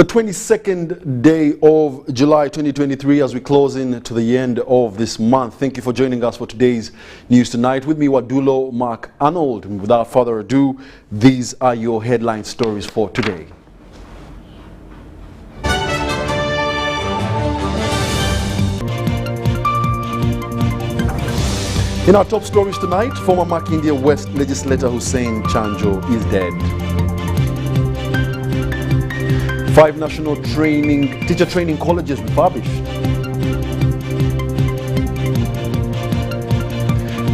The 22nd day of July 2023 as we close in to the end of this month. Thank you for joining us for today's News Tonight. With me, Wadulo Mark Arnold. And without further ado, these are your headline stories for today. In our top stories tonight, former Makindia West legislator Hussein Chanjo is dead. 5 national teacher training colleges refurbished.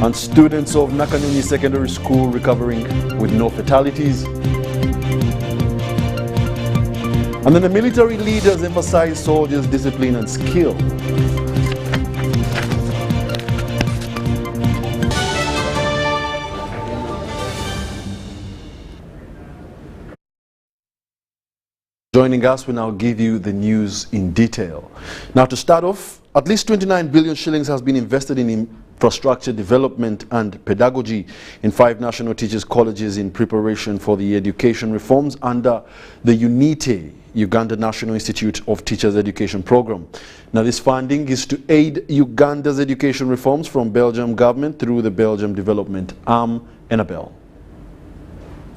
And students of Nakanyi Secondary School recovering with no fatalities. And then the military leaders emphasize soldiers' discipline and skill. Joining us, we now give you the news in detail. Now, to start off, at least 29 billion shillings has been invested in infrastructure development and pedagogy in 5 national teachers' colleges in preparation for the education reforms under the UNITE, Uganda National Institute of Teachers Education Program. Now, this funding is to aid Uganda's education reforms from Belgium government through the Belgium Development Arm, Enabel.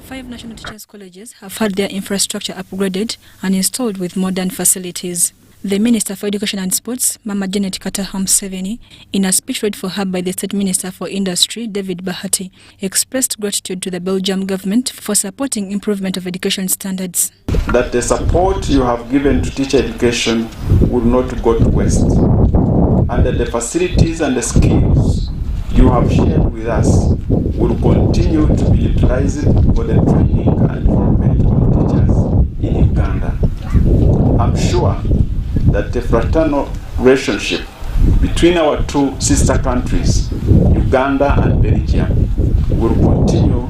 5 national teachers' colleges have had their infrastructure upgraded and installed with modern facilities. The Minister for Education and Sports, Mama Janet Kataham Seveni, in a speech read for her by the State Minister for Industry, David Bahati, expressed gratitude to the Belgium government for supporting improvement of education standards. That the support you have given to teacher education will not go to waste, and that the facilities and the skills you have shared with us will continue to be utilized for the training and development of teachers in Uganda. I'm sure that the fraternal relationship between our 2 sister countries, Uganda and Belgium, will continue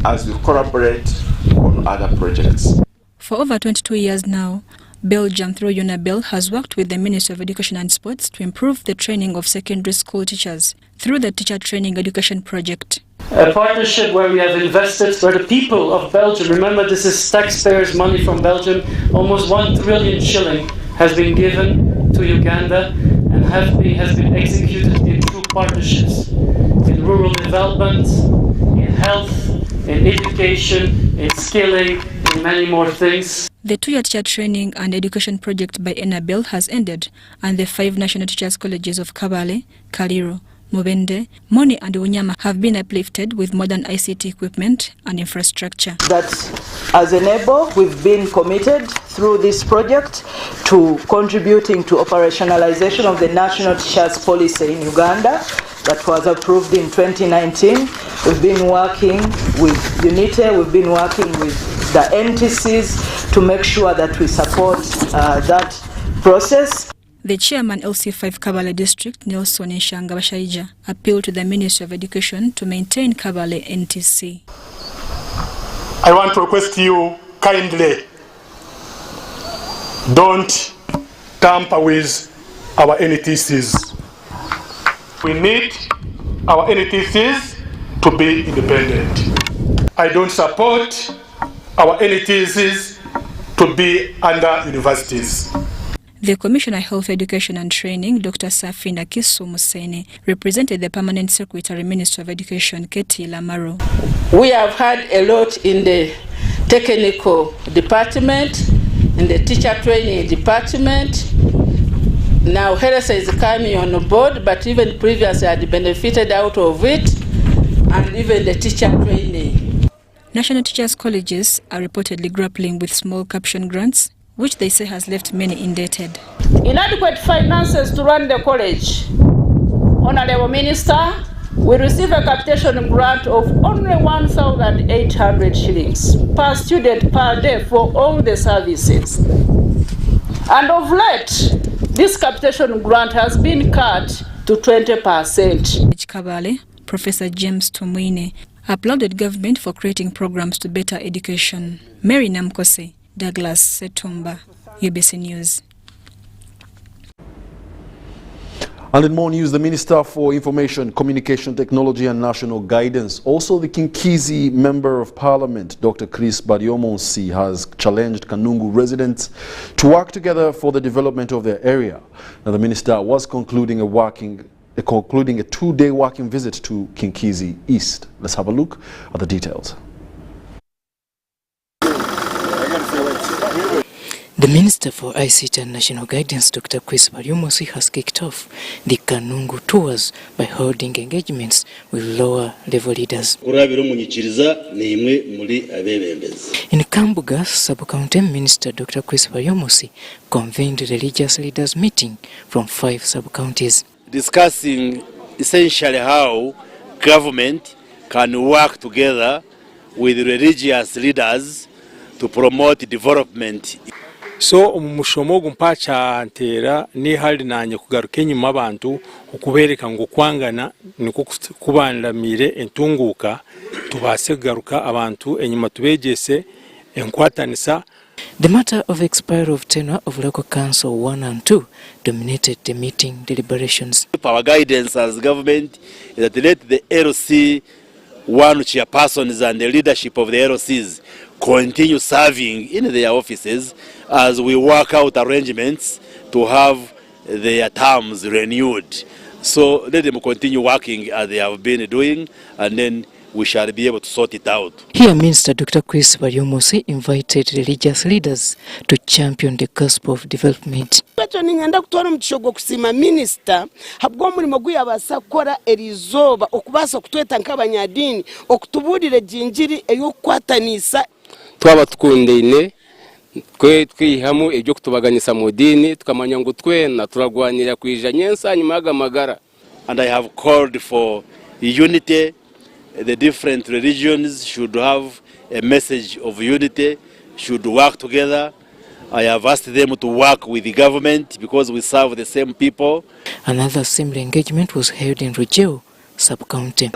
as we collaborate on other projects. For over 22 years now, Belgium, through UNABEL, has worked with the Ministry of Education and Sports to improve the training of secondary school teachers through the Teacher Training Education Project. A partnership where we have invested, where the people of Belgium, remember this is taxpayers' money from Belgium, almost 1 trillion shilling has been given to Uganda and has been executed in 2 partnerships, in rural development, in health, in education, in skilling, and many more things. The 2-year teacher training and education project by Enabel has ended, and the 5 national teachers' colleges of Kabale, Kaliro, Mubende, Moni and Unyama have been uplifted with modern ICT equipment and infrastructure. That as Enabel, we've been committed through this project to contributing to operationalization of the National Teachers Policy in Uganda that was approved in 2019. We've been working with UNITE, we've been working with the NTCs to make sure that we support that process. The chairman LC5 Kabale District, Nelson Nshangabashaija, appealed to the Ministry of Education to maintain Kabale NTC. I want to request you kindly, don't tamper with our NTCs. We need our NTCs to be independent. I don't support our NTCs to be under universities. The Commissioner of Health, Education and Training, Dr. Safina Hussein, represented the Permanent Secretary, Minister of Education, Katie Lamaro. We have had a lot in the technical department, in the teacher training department. Now HERESA is coming on board, but even previously I had benefited out of it, and even the teacher training. National teachers' colleges are reportedly grappling with small caption grants, which they say has left many indebted. Inadequate finances to run the college. Honorable Minister, we receive a capitation grant of only 1,800 shillings per student per day for all the services. And of late, this capitation grant has been cut to 20%. Kabale, Professor James Tomwine, applauded government for creating programs to better education. Mary Namkose, Douglas Setumba, UBC News. And in more news, the Minister for Information, Communication Technology and National Guidance, also the Kinkizi Member of Parliament, Dr. Chris Baryomonsi, has challenged Kanungu residents to work together for the development of their area. Now, the Minister was concluding a two-day working visit to Kinkizi East. Let's have a look at the details. The Minister for ICT and National Guidance, Dr. Chris Baryomonsi, has kicked off the Kanungu tours by holding engagements with lower-level leaders. In Kambuga, Sub-County Minister Dr. Chris Baryomonsi convened a religious leaders meeting from 5 sub-counties. Discussing essentially how government can work together with religious leaders to promote development. So umushomo gumpacha ntera ni hali nanye kugaruka enyuma abantu okubereka ngo kwangana niko kubandamire entunguka tubase kugaruka abantu enyuma tubegese enkwatanisa. The matter of expiry of tenure of local council 1 and 2 dominated the meeting deliberations. Our guidance as government is that let the LC one chairpersons and the leadership of the LCs continue serving in their offices as we work out arrangements to have their terms renewed. So let them continue working as they have been doing, and then we shall be able to sort it out. Here, Minister Dr. Chris Baryomonsi invited religious leaders to champion the gospel of development. Minister habwo murimo gwiyabasa kora erizoba okubasa kutweta nk'abanyadini okutuburire jinjiri eyo kwatanisa twaba tukundeine kwe twihamu ebyo kutubaganyisa mu dini tukamanya ngo twena turagwanira kwijanyensa nyuma y'amagara. And I have called for unity. The different religions should have a message of unity, should work together. I have asked them to work with the government because we serve the same people. Another similar engagement was held in Rujeo, sub-county.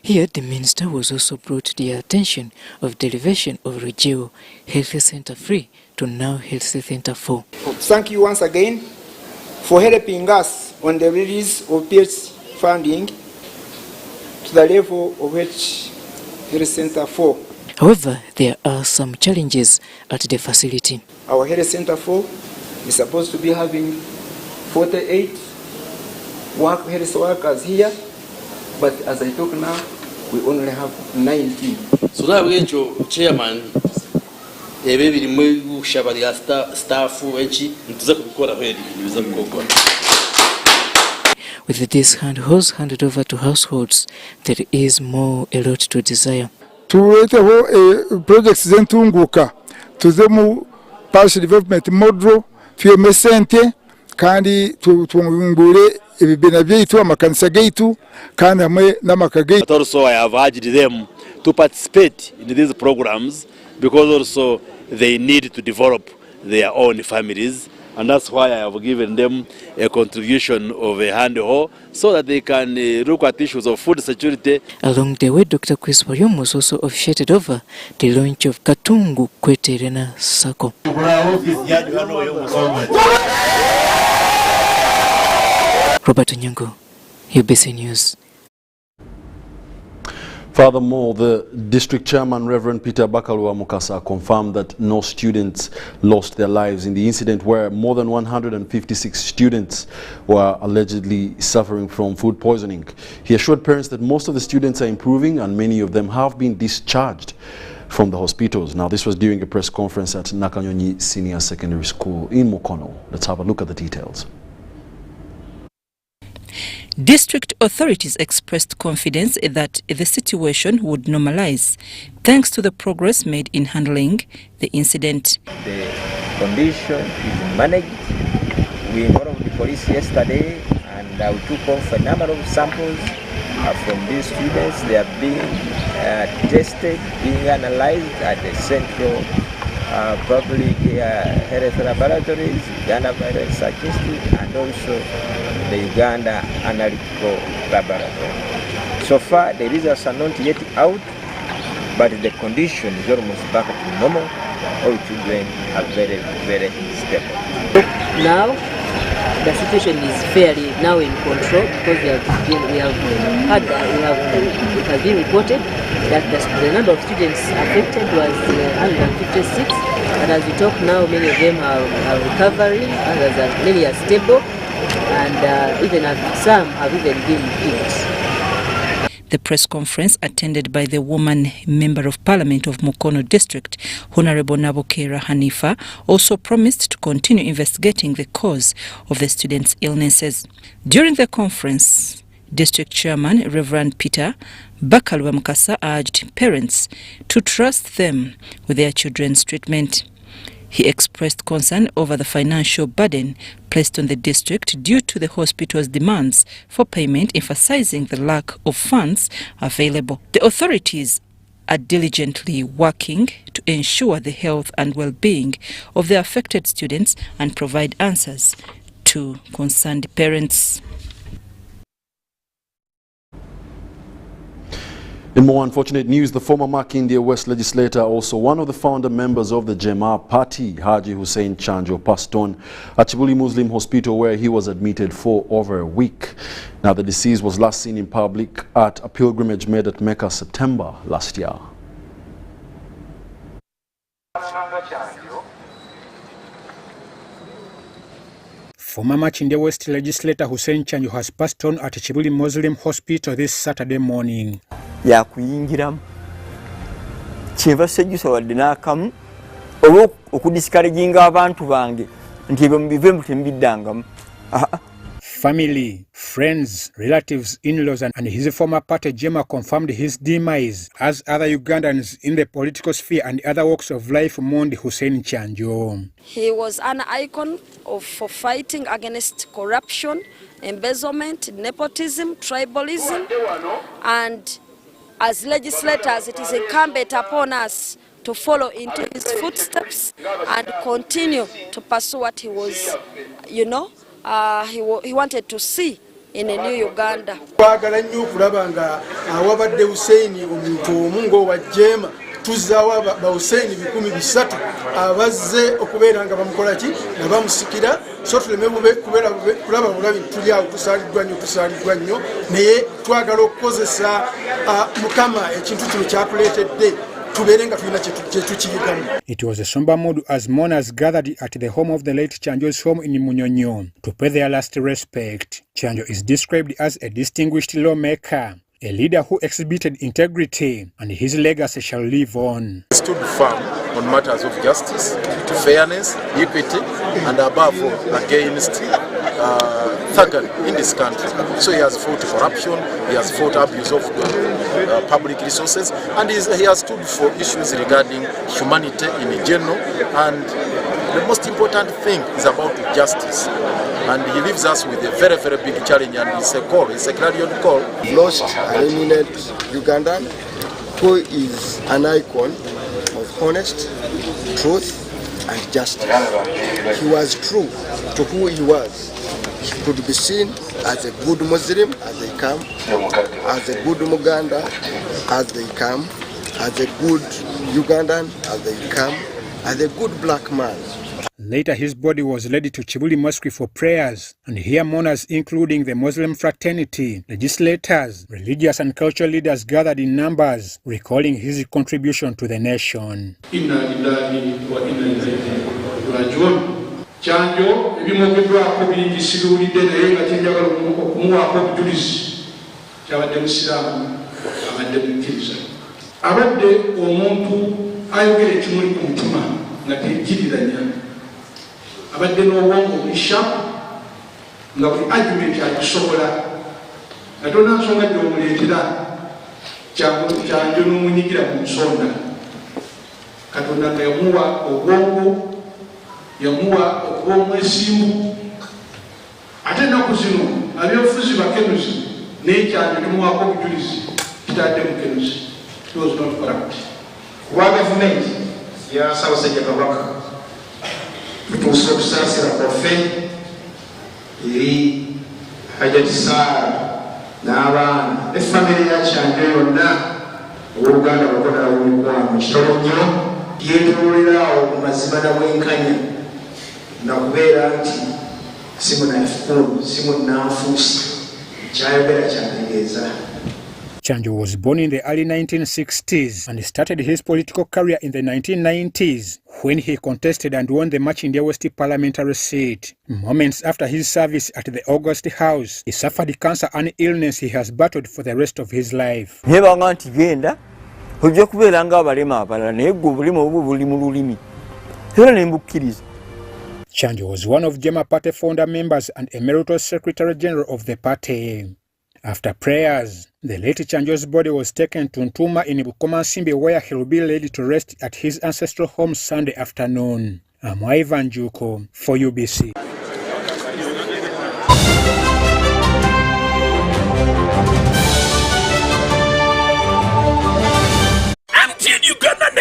Here, the minister was also brought to the attention of the elevation of Rujeo Health Center 3 to now Health Center 4. Thank you once again for helping us on the release of PH funding to the level of which Health Center 4. However, there are some challenges at the facility. Our Health Center 4 is supposed to be having 48 health workers here, but as I talk now, we only have 19. So now we go, Chairman, with these handholds handed over to households, there is more a lot to desire. Tuweteho projects zentunguka tuzemu parish development model tuyeme sente kandi tungure ebibina byaitu amakanisa gaitu kandi hamwe n'amakagaitu. But also I have urged them to participate in these programs because also they need to develop their own families, and that's why I have given them a contribution of a handhold so that they can look at issues of food security. Along the way, Dr. Chris Baryomonsi was also officiated over the launch of Katungu Kweterena Sako. Robert Nyango, UBC News. Furthermore, the district chairman, Reverend Peter Bakalwa Mukasa, confirmed that no students lost their lives in the incident where more than 156 students were allegedly suffering from food poisoning. He assured parents that most of the students are improving and many of them have been discharged from the hospitals. Now, this was during a press conference at Nakanyi Senior Secondary School in Mukono. Let's have a look at the details. District authorities expressed confidence that the situation would normalize thanks to the progress made in handling the incident. The condition is managed. We involved the police yesterday and we took off a number of samples from these students. They are being tested, being analyzed at the central public health laboratories, Uganda Virus Research Institute, and also the Uganda Analytical Laboratory. So far, the results are not yet out, but the condition is almost back to normal. All children are very, very stable. Now, the situation is fairly now in control because it has been reported that the number of students affected was 156. But as we talk now, many of them are recovering, others are many are stable, and even some have even been picked. The press conference, attended by the woman Member of Parliament of Mukono District, Honorable Nabokera Hanifa, also promised to continue investigating the cause of the students' illnesses. During the conference, District Chairman Reverend Peter Bakalwa Mukasa urged parents to trust them with their children's treatment. He expressed concern over the financial burden placed on the district due to the hospital's demands for payment, emphasizing the lack of funds available. The authorities are diligently working to ensure the health and well-being of the affected students and provide answers to concerned parents. In more unfortunate news, the former Makindye West legislator, also one of the founder members of the Jema party, Haji Hussein Chanjo, passed on at Chibuli Muslim Hospital, where he was admitted for over a week. Now, the deceased was last seen in public at a pilgrimage made at Mecca September last year. Former Makindye West legislator Hussein Chanjo has passed on at Chibuli Muslim Hospital this Saturday morning. Ya kuyingiramu kyeva sejjusa wadde n'akamu oba okudiscouraginga abantu bange nti ebyo mubive mutembiddangamu. Family, friends, relatives, in-laws and his former party Jema confirmed his demise as other Ugandans in the political sphere and other walks of life mourned Hussein Chanjo. He was an icon for fighting against corruption, embezzlement, nepotism, tribalism, and as legislators, it is incumbent upon us to follow into his footsteps and continue to pursue what he was, he wanted to see in a new Uganda. Twagala nnyo okulaba nga awabadde Hussein omuntu omu ng'owa Jema tuzaawo ba Hussein 300 abazze okubeera nga bamukola ki nga bamusikira so tuleme kulaba bulabi tuli awo tusaaliddwa nnyo naye twagala okukozesa Mukama ekintu kino kyatuleetedde. It was a somber mood as mourners gathered at the home of the late Chanjo's home in Munyonyo to pay their last respect. Chanjo is described as a distinguished lawmaker, a leader who exhibited integrity, and his legacy shall live on. He stood firm on matters of justice, fairness, equity, and above all, against thuggery in this country. So he has fought corruption, he has fought abuse of public resources, and he has stood for issues regarding humanity in general. And the most important thing is about justice. And he leaves us with a very, very big challenge, and it's a call, it's a clarion call. We lost an eminent Ugandan who is an icon of honest, truth, and justice. He was true to who he was. He could be seen as a good Muslim as they come, as a good Muganda as they come, as a good Ugandan as they come, as a good black man. Later, his body was led to Chibuli Mosque for prayers, and here mourners, including the Muslim fraternity, legislators, religious and cultural leaders gathered in numbers, recalling his contribution to the nation. Chanjo ebimogeddwako bingi sibiwulidde naye nga kyenjagala okumuwaako obujulizi kyabadde musiraamu abadde mukkiriza abadde omuntu ayogera ekimuli ku mutima nga tekkiriranya abadde n'obwongo bulishapu nga buli argument akisobola nga tonna nsonga gy'omuleetera Chanjo n'omunyigira mu nsonda Katonda nga yamuwa obwongo yamuwa okuba omwesimbu ate ennaku zino abyobufuzi bakenuzi naye Chanjo temuwaako obujulizi kitadde mukenuzi. He was not corrupt. Kuba gavumenti ya Ssaabasajja Kabaka tutuuse okusaasira kwaffe eri Hajati Saara n'abaana ne famire ya Chanjo yonna owooluganda bakonaawulikwa mu kitolo nnyo yeetoolerawo mu mazima nabwenkanya nga kubeera nti si munafukuulu si munnanfuusi kyayogera kyategeeza. Chanjo was born in the early 1960s and started his political career in the 1990s when he contested and won the Machindia West parliamentary seat. Moments after his service at the August House, he suffered cancer, an illness he has battled for the rest of his life. Chanjo was one of Jema Party founder members and Emeritus Secretary General of the party. After prayers, the late Chanjo's body was taken to Ntuma in Bukomansimbi, where he will be laid to rest at his ancestral home Sunday afternoon. I'm Ivan Juko for UBC.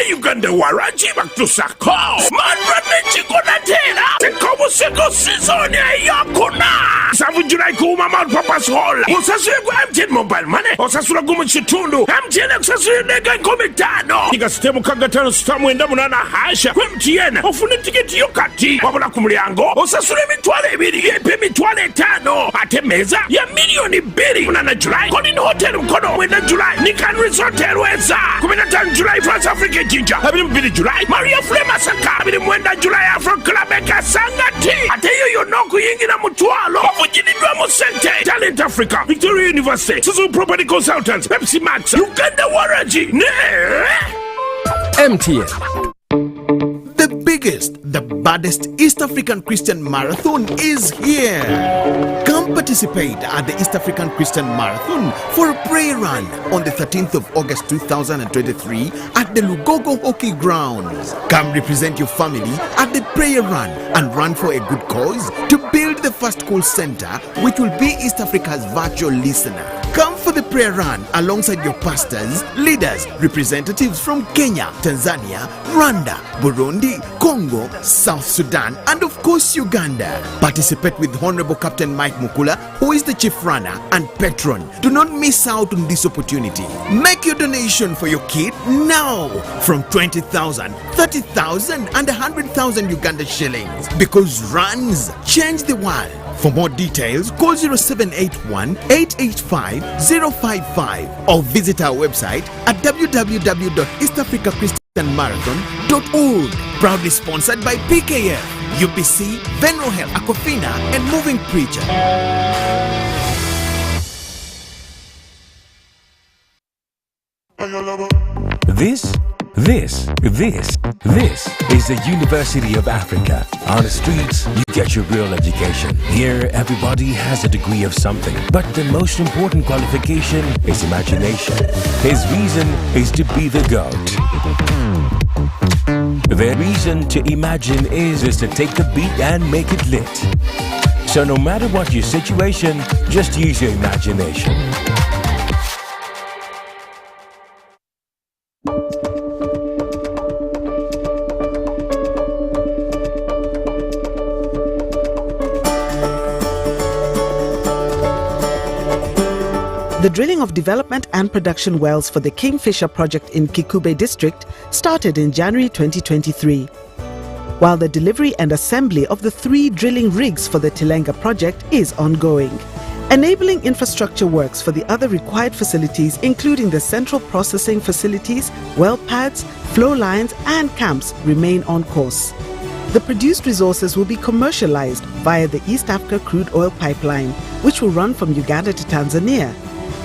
Uganda waranchi bakusako manrane chikona tena tekobo seko season yakuna savu July kuma Mount Papa's Hall usasule kwa MTN mobile money usasula gumu chitundu MTN usasule nega 15 iga sistemu kagatano stamu enda munana hasha kwa MTN ufune tiketi yokati wabula kumulyango usasule mitwale 2 yepe mitwale 5 ate meza ya milioni 2 munana July Golden Hotel mkono mwenda July Nikan Resort Airways 15 July France Africa Jinja abiri mbili July Maria Flema Saka abiri mwenda July Afro Club Eka Sangati ate yoyo noku yingi na mutwalo wafujinidwa musente Talent Africa Victoria University Suzu Property Consultants Pepsi Max Uganda Warranty MTN. The biggest, the baddest East African Christian Marathon is here. Come participate at the East African Christian Marathon for a prayer run on the 13th of August 2023 at the Lugogo Hockey Grounds. Come represent your family at the prayer run and run for a good cause to build the first call center, which will be East Africa's virtual listener. Come for the prayer run alongside your pastors, leaders, representatives from Kenya, Tanzania, Rwanda, Burundi, Congo, South Sudan, and of course Uganda. Participate with Honorable Captain Mike Mukula, who is the chief runner and patron. Do not miss out on this opportunity. Make your donation for your kid now from 20,000, 30,000 and 100,000 Uganda shillings, because runs change the world. For more details, call 0781 885 055 or visit our website at www.eastafricachristianmarathon.org. Proudly sponsored by PKF, UBC, Venrohel, Aquafina, and Moving Preacher. This is the University of Africa. On the streets, you get your real education. Here, everybody has a degree of something. But the most important qualification is imagination. His reason is to be the GOAT. The reason to imagine is to take the beat and make it lit. So no matter what your situation, just use your imagination. The drilling of development and production wells for the Kingfisher project in Kikube district started in January 2023, while the delivery and assembly of the 3 drilling rigs for the Tilenga project is ongoing. Enabling infrastructure works for the other required facilities, including the central processing facilities, well pads, flow lines and camps, remain on course. The produced resources will be commercialized via the East Africa crude oil pipeline, which will run from Uganda to Tanzania,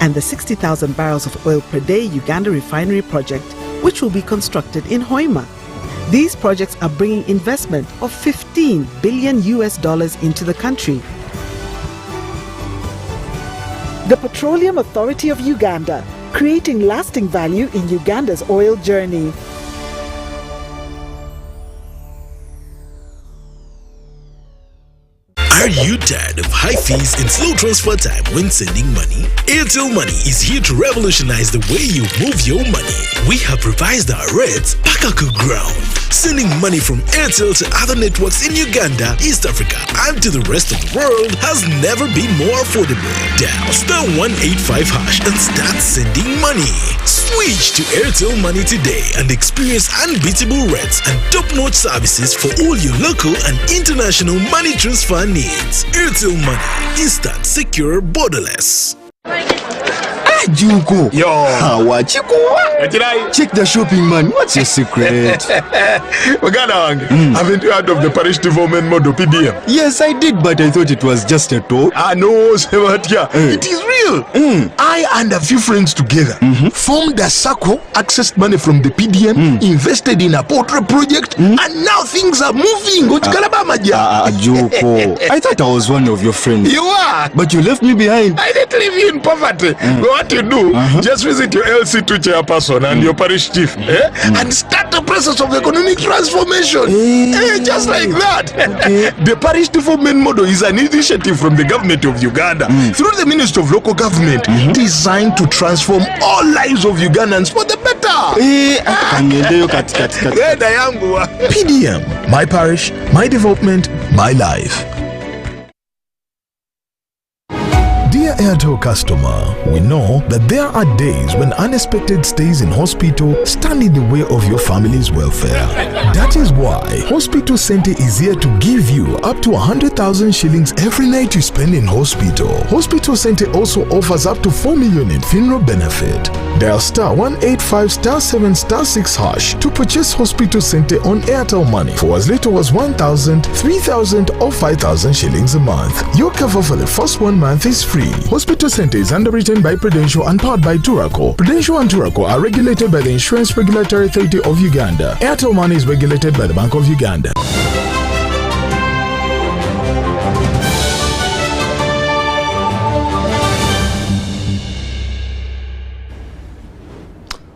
and the 60,000 barrels of oil per day Uganda refinery project, which will be constructed in Hoima. These projects are bringing investment of $15 billion into the country. The Petroleum Authority of Uganda, creating lasting value in Uganda's oil journey. Are you tired of high fees and slow transfer time when sending money? Airtel Money is here to revolutionize the way you move your money. We have revised our rates back to ground. Sending money from Airtel to other networks in Uganda, East Africa, and to the rest of the world has never been more affordable. Dial *185# and start sending money. Switch to Airtel Money today and experience unbeatable rates and top-notch services for all your local and international money transfer needs. Airtel Money, instant, secure, borderless. Junko. Yo. What you go? Check the shopping, man. What's your secret? Haven't you heard of the parish development model, PDM? Yes, I did, but I thought it was just a talk. No, Sebatia. It is real. I and a few friends together formed a circle, accessed money from the PDM, invested in a poultry project, and now things are moving. Junko. I thought I was one of your friends. You are. But you left me behind. I didn't leave you in poverty. What you do, just visit your LC2 chairperson and your parish chief and start the process of economic transformation. Just like that. The parish development model is an initiative from the government of Uganda through the Ministry of Local Government designed to transform all lives of Ugandans for the better. PDM, my parish, my development, my life. Dear Airtel customer, we know that there are days when unexpected stays in hospital stand in the way of your family's welfare. That is why Hospital Center is here to give you up to 100,000 shillings every night you spend in hospital. Hospital Center also offers up to 4 million in funeral benefit. Dial *185*7*6# to purchase Hospital Center on Airtel Money for as little as 1,000, 3,000 or 5,000 shillings a month. Your cover for the first 1 month is free. Hospital Center is underwritten by Prudential and powered by Turaco. Prudential and Turaco are regulated by the Insurance Regulatory Authority of Uganda. Airtel Money is regulated by the Bank of Uganda.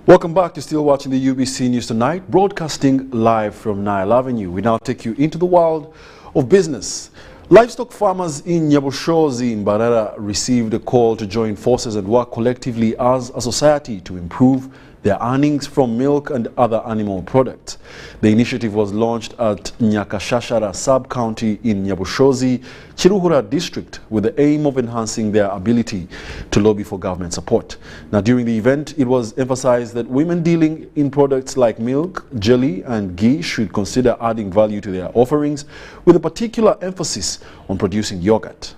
Welcome back. You're still watching the UBC News Tonight, broadcasting live from Nile Avenue. We now take you into the world of business. Livestock farmers in Nyabushozi in Mbarara received a call to join forces and work collectively as a society to improve their earnings from milk and other animal products. The initiative was launched at Nyakashashara sub-county in Nyabushozi, Chiruhura district, with the aim of enhancing their ability to lobby for government support. Now, during the event, it was emphasized that women dealing in products like milk, jelly and ghee should consider adding value to their offerings, with a particular emphasis on producing yogurt.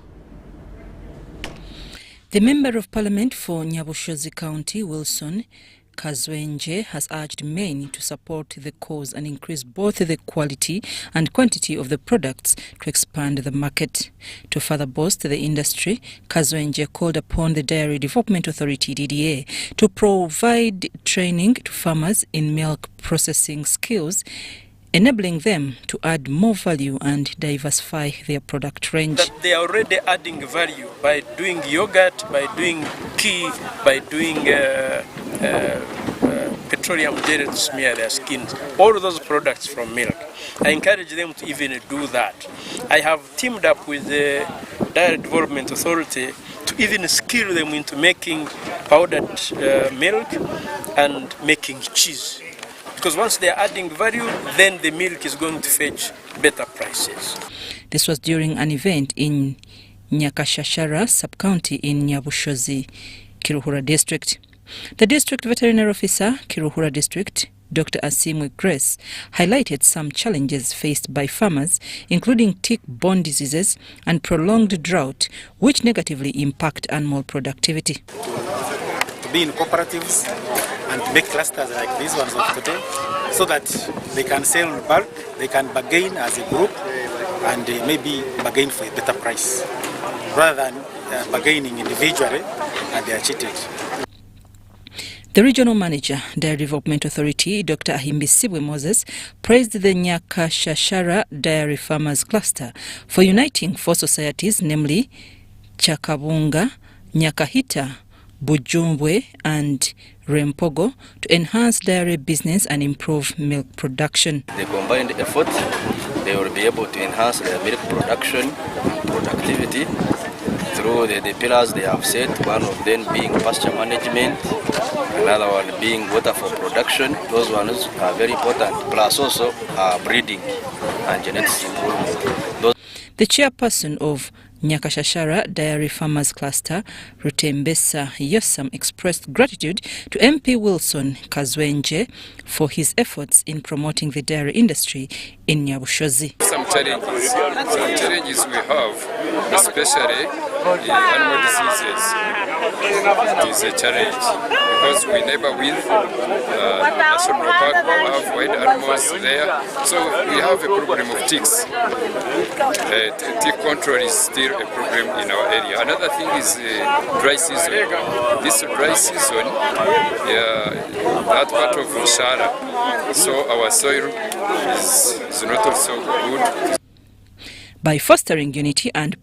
The Member of Parliament for Nyabushozi County, Wilson Kazwenje, has urged men to support the cause and increase both the quality and quantity of the products to expand the market. To further boost the industry, Kazwenje called upon the Dairy Development Authority (DDA) to provide training to farmers in milk processing skills, enabling them to add more value and diversify their product range. That they are already adding value by doing yogurt, by doing ghee, by doing petroleum jelly to smear their skins, all those products from milk. I encourage them to even do that. I have teamed up with the Dairy Development Authority to even skill them into making powdered milk and making cheese. Because once they are adding value, then the milk is going to fetch better prices. This was during an event in Nyakashashara sub-county in Nyabushozi, Kiruhura district. The district veterinary officer, Kiruhura district, Dr. Asimwe Grace, highlighted some challenges faced by farmers, including tick-borne diseases and prolonged drought, which negatively impact animal productivity. To be in cooperatives and make clusters like these ones of today, so that they can sell bulk, they can bargain as a group, and maybe bargain for a better price, rather than bargaining individually and they are cheated. The regional manager, Dairy Development Authority, Dr. Ahimbisibwe Moses, praised the Nyakashashara Dairy Farmers Cluster for uniting four societies, namely Chakabunga, Nyakahita, Bujumbwe and Rempogo, to enhance dairy business and improve milk production. The combined effort they will be able to enhance their milk production and productivity through the pillars they have set, one of them being pasture management, another one being water for production. Those ones are very important, plus also breeding and genetics improvement. The chairperson of Nyakashashara Dairy Farmers Cluster, Rutembesa Yosam, expressed gratitude to MP Wilson Kazwenje for his efforts in promoting the dairy industry in Nyabushozi. Some challenges we have, especially in animal diseases. It is a challenge because we neighbor with national park, we have wild animals there, so we have a problem of ticks. Tick control is still a problem in our area. Another thing is dry season. This dry season, that part of Shara, so our soil is not also good. By fostering unity and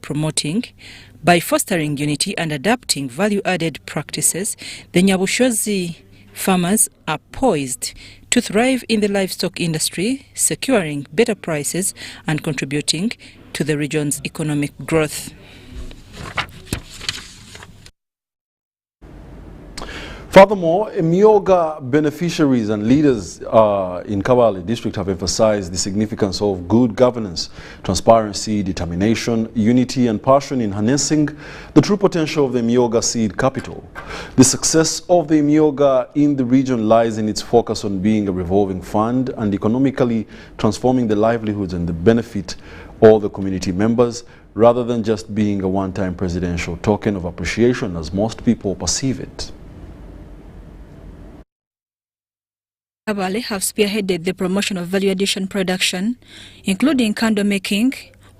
adapting value-added practices, the Nyabushozi farmers are poised to thrive in the livestock industry, securing better prices and contributing to the region's economic growth. Furthermore, Emyooga beneficiaries and leaders in Kabale district have emphasized the significance of good governance, transparency, determination, unity and passion in harnessing the true potential of the Emyooga seed capital. The success of the Emyooga in the region lies in its focus on being a revolving fund and economically transforming the livelihoods and the benefit all the community members, rather than just being a one-time presidential token of appreciation as most people perceive it. Kabale have spearheaded the promotion of value addition production, including candle making,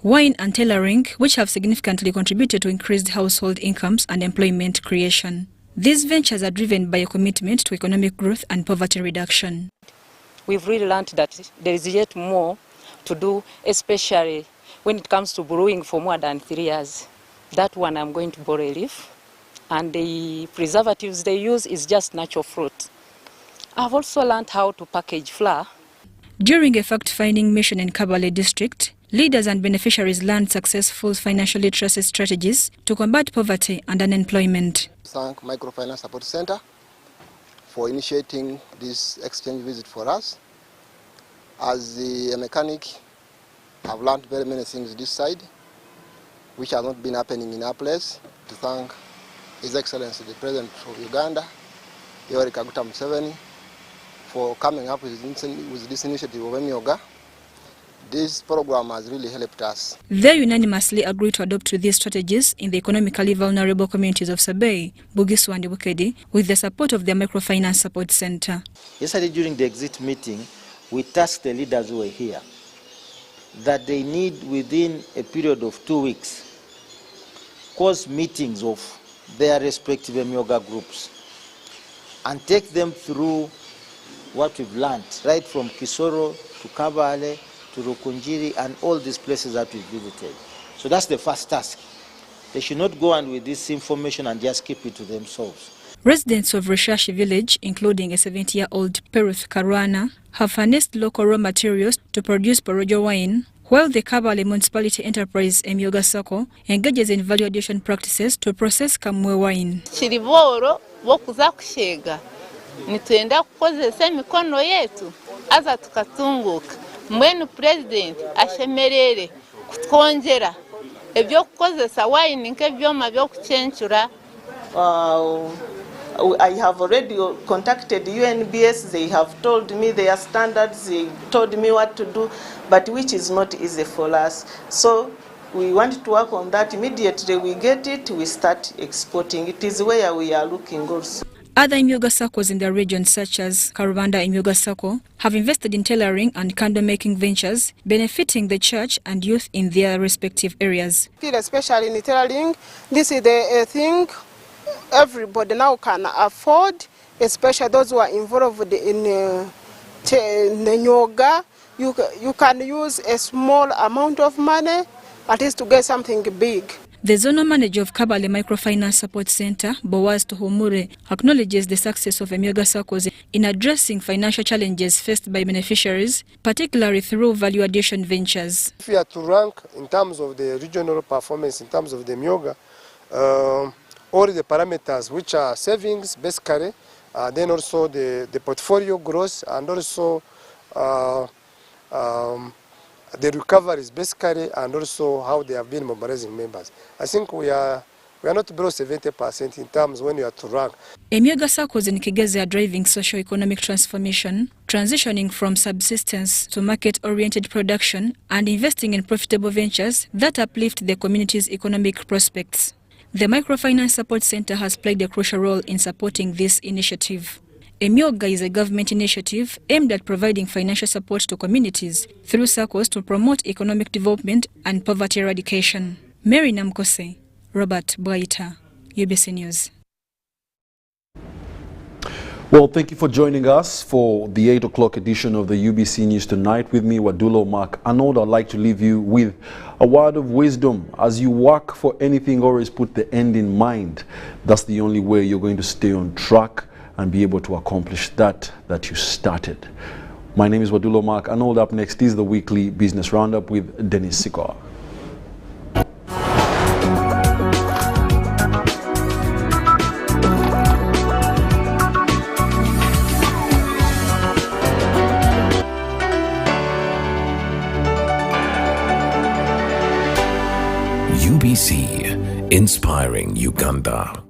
wine and tailoring, which have significantly contributed to increased household incomes and employment creation. These ventures are driven by a commitment to economic growth and poverty reduction. We've really learned that there is yet more to do, especially when it comes to brewing for more than 3 years. That one I'm going to borrow a leaf. And the preservatives they use is just natural fruit. I've also learned how to package flour. During a fact-finding mission in Kabale district, leaders and beneficiaries learned successful financial literacy strategies to combat poverty and unemployment. Thank Microfinance Support Center for initiating this exchange visit for us. As a mechanic, I've learned very many things this side, which have not been happening in our place. To thank His Excellency the President of Uganda, Yoweri Kaguta Museveni, for coming up with this initiative of Emyooga. This program has really helped us. They unanimously agreed to adopt these strategies in the economically vulnerable communities of Sabei, Bugisu and Bukedi, with the support of the Microfinance Support Center. Yesterday during the exit meeting, we tasked the leaders who were here that they need within a period of 2 weeks cause meetings of their respective Emyooga groups and take them through what we've learned, right from Kisoro to Kabale to Rukunjiri and all these places that we've visited. So that's the first task. They should not go on with this information and just keep it to themselves. Residents of Reshashi village, including a 70-year-old Peruth Karwana, have harnessed local raw materials to produce porojo wine, while the Kabale Municipality Enterprise Emyooga Sako engages in value addition practices to process kamwe wine. Chiriboro bokuza kushega nituenda kukozesa emikono yetu aza tukatunguka mwenu president ashemerere kutwongera ebyo kukozesa wine nk'ebyoma byo kuchenchura. I have already contacted UNBS. They have told me their standards, they told me what to do, but which is not easy for us. So we want to work on that. Immediately we get it, we start exporting. It is where we are looking also. Other Emyooga circles in the region, such as Karubanda Emyooga Circle, have invested in tailoring and candle-making ventures, benefiting the church and youth in their respective areas. Especially in tailoring, this is the thing everybody now can afford, especially those who are involved in Emyooga. You can use a small amount of money at least to get something big. The zonal manager of Kabale Microfinance Support Center, Boaz Tohumure, acknowledges the success of Emyooga circles in addressing financial challenges faced by beneficiaries, particularly through value addition ventures. If we are to rank in terms of the regional performance, in terms of the Emyooga, all the parameters which are savings, basically, then also the portfolio growth, and also the recoveries basically, and also how they have been mobilizing members. I think we are not below 70% in terms when you are to rank. Emyooga circles in Kigezi are driving socio-economic transformation, transitioning from subsistence to market-oriented production and investing in profitable ventures that uplift the community's economic prospects. The Microfinance Support Center has played a crucial role in supporting this initiative. Emyooga is a government initiative aimed at providing financial support to communities through circles to promote economic development and poverty eradication. Mary Namkose, Robert Bwaita, UBC News. Well, thank you for joining us for the 8 o'clock edition of the UBC News Tonight. With me, Wadulo Mark Arnold. I'd like to leave you with a word of wisdom. As you work for anything, always put the end in mind. That's the only way you're going to stay on track and be able to accomplish that you started. My name is Wadulo Mark Arnold. Up next is the weekly business roundup with Dennis Sikor. UBC, inspiring Uganda.